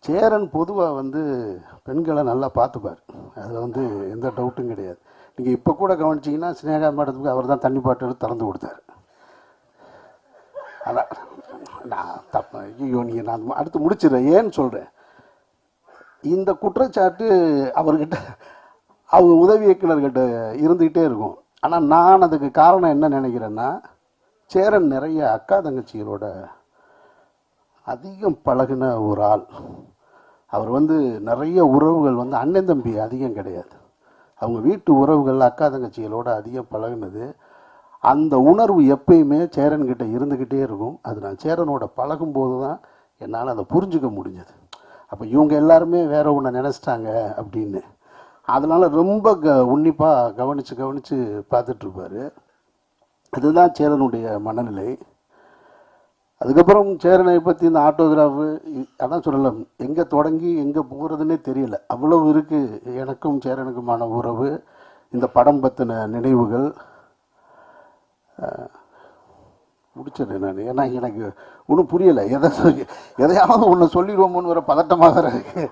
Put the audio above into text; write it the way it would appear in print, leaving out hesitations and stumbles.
சேரன் பொதுவாக வந்து பெண்களை நல்லா பார்த்துப்பார். அதில் வந்து எந்த டவுட்டும் கிடையாது. நீங்கள் இப்போ கூட கவனிச்சிங்கன்னா சினேகா மேடத்துக்கு அவர் தான் தண்ணி பாட்டில் திறந்து கொடுத்தாரு. அதான் நான் தப்பு, ஐயோ நீங்கள் நான் அடுத்து முடிச்சிடுறேன். ஏன்னு சொல்கிறேன், இந்த குற்றச்சாட்டு அவர்கிட்ட அவங்க உதவி இயக்குநர்கிட்ட இருந்துக்கிட்டே இருக்கும். ஆனால் நான் அதுக்கு காரணம் என்ன நினைக்கிறேன்னா, சேரன் நிறைய அக்கா தங்கச்சிகளோட அதிகம் பழகின ஒரு ஆள். அவர் வந்து நிறைய உறவுகள் வந்து அண்ணன் தம்பி அதிகம் கிடையாது, அவங்க வீட்டு உறவுகள் அக்கா தங்கச்சிகளோட அதிகம் பழகினது. அந்த உணர்வு எப்பயுமே சேரன்கிட்ட இருந்துக்கிட்டே இருக்கும். அது நான் சேரனோட பழகும்போது தான் என்னால் அதை புரிஞ்சுக்க முடிஞ்சது. அப்போ இவங்க எல்லாருமே வேற ஒன்று நினச்சிட்டாங்க அப்படின்னு. அதனால் ரொம்ப உன்னிப்பாக கவனித்து பார்த்துட்ருப்பார். அதுதான் சேரனுடைய மனநிலை. அதுக்கப்புறம் சேரனை பற்றி இந்த ஆட்டோகிராஃபு அதான் சொல்லலை, எங்கே தொடங்கி எங்கே போகிறதுனே தெரியல, அவ்வளவு இருக்குது எனக்கும் சேரனுக்குமான உறவு. இந்த படம் பற்றின நினைவுகள் முடிச்சிடுறேன் நான். ஏன்னா எனக்கு ஒன்றும் புரியலை, எதையாவது ஒன்று சொல்லிடுவோமோன்னு ஒரு பதட்டமாக இருக்கு.